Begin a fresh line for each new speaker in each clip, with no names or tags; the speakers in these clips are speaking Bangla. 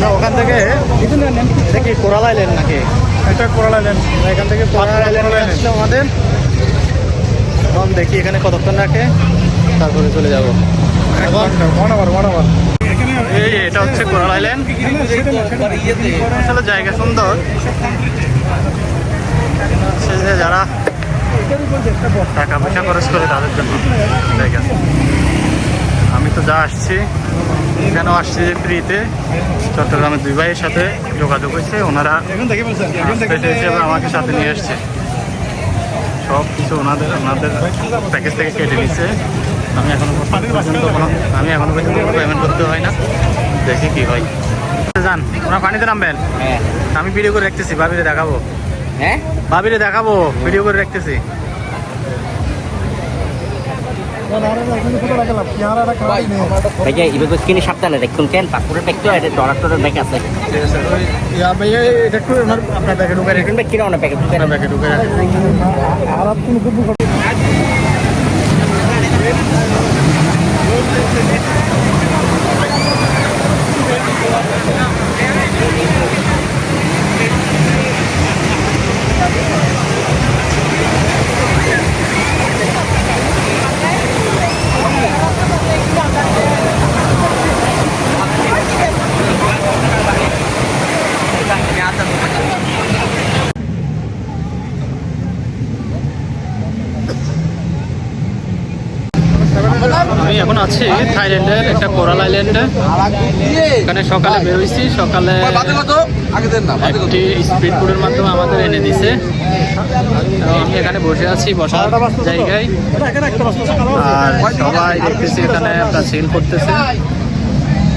আমরা ওখান থেকে দেখি কোরাল আইল্যান্ড নাকি
এটা কোরাল আইল্যান্ড।
এখান থেকে কোরাল আইল্যান্ড আসলে আমাদের এখন দেখি এখানে কতক্ষণ রাখে তারপরে চলে যাব। এই এটা হচ্ছে কোরাল আইল্যান্ড। আসলে জায়গা সুন্দর, যারা টাকা পয়সা খরচ করে তাদের জন্য জায়গা। আমি তো যা আসছি কেন আসছি যে ফ্রিতে, চট্টগ্রামের দুই ভাইয়ের সাথে যোগাযোগ হয়েছে, ওনারা হিসেবে আমাকে সাথে নিয়ে আসছে। সব কিছু ওনাদের প্যাকেজ থেকে কেটে নিচ্ছে। আমি এখনো পর্যন্ত কোনো পেমেন্ট করতে হয় না। দেখি কি হয়। যান, ওনার পানিতে নামবেন। আমি ভিডিও করে রাখতেছি, ভাবিরে দেখাবো।
হ্যাঁ,
ভাবিরে দেখাবো, ভিডিও করে রাখতেছি।
ভাইয়া এভাবে কিনে সাবধানে দেখুন, কেন পাসপোর্টের ব্যাগ তো এটা ডলার ব্যাগ আছে।
আপনার ব্যাগে ঢুকে রাখুন।
ব্যাগ কিনা অনেক প্যাকেট
ব্যাগে ঢুকে রাখুন। আমি এখন আছি থাইল্যান্ডের একটা কোরাল আইল্যান্ডে। এখানে সকালে বেরোইছি, সকালে একটি স্পিড বোটের মাধ্যমে আমাদের এনে দিছে। আমি এখানে বসে আছি বসার জায়গায়, আর সবাই দেখতেছি এখানে আপনার সেল করতেছে।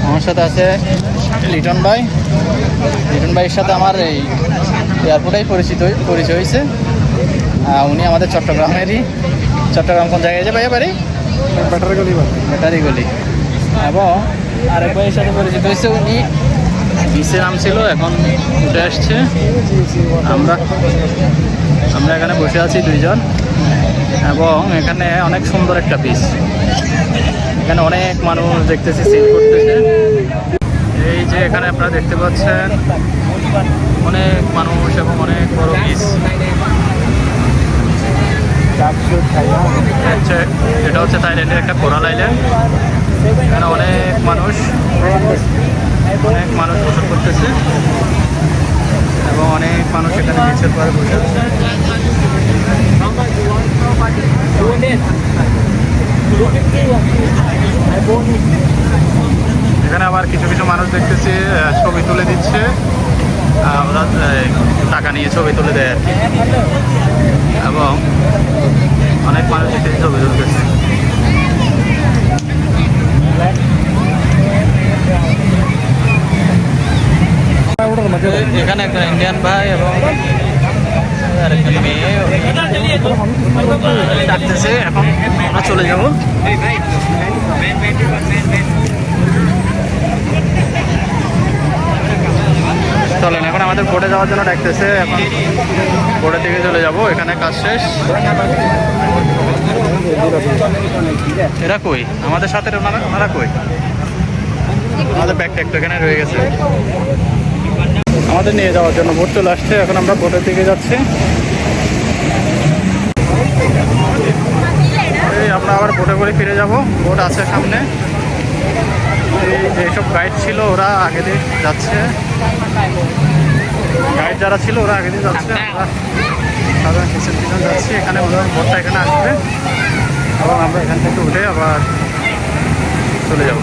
আমার সাথে আছে লিটন ভাই। লিটন ভাইয়ের সাথে আমার এই এয়ারপোর্টেই পরিচয় হয়েছে। উনি আমাদের চট্টগ্রামেরই। চট্টগ্রাম কোন জায়গায় যে ভাইয়া বাড়ি? ব্যাটারি গলি। এবং আরেক ভাইয়ের সাথে পরিচিত হয়েছে, উনি বিচে নাম ছিল, এখন উঠে আসছে। আমরা এখানে বসে আছি দুইজন, এবং এখানে অনেক সুন্দর একটা বিচ। এখানে অনেক মানুষ দেখতেছি সিল করতেছে। এই যে এখানে আপনারা দেখতে পাচ্ছেন অনেক মানুষ এবং অনেক বড় বিচ। এটা হচ্ছে থাইল্যান্ডের একটা কোরাল আইল্যান্ড। এখানে অনেক মানুষ বসত করতেছে, এবং অনেক মানুষ এখানে বিচের পরে বসে আছে। এখানে আবার কিছু কিছু মানুষ দেখতেছি ছবি তুলে দিচ্ছে। ওরা টাকা নিয়ে ছবি তুলে দেয় আর কি, এবং অনেক মানুষ এখানে ছবি তুলতেছে। এখানে একজন ইন্ডিয়ান ভাই এবং আরেকজন মেয়ে ডাকতেছে। এখন আমরা চলে যাব। চলেন, এখন আমাদের বোটে যাওয়ার জন্য ডাকতেছে। এখন বোটের দিকে চলে যাব। এখানে কাজ শেষ। এরা কই? আমাদের সাথে ওনারা কই? আমাদের ব্যাগ ট্যাগ তো এখানে রয়ে গেছে। আমাদের নিয়ে যাওয়ার জন্য বোট চলে আসছে। এখন আমরা বোটের দিকে যাচ্ছি। এই আমরা আবার বোটে করে ফিরে যাব। বোট আছে সামনে। এই যেসব গাইড ছিল ওরা আগে দিয়ে যাচ্ছে। গাইড যারা ছিল ওরা আগে দিয়ে যাচ্ছে। আমরা সাধারণ পিছন যাচ্ছি। এখানে ওদের বোটটা এখানে আসবে, এবং আমরা এখান থেকে উঠে আবার চলে যাব।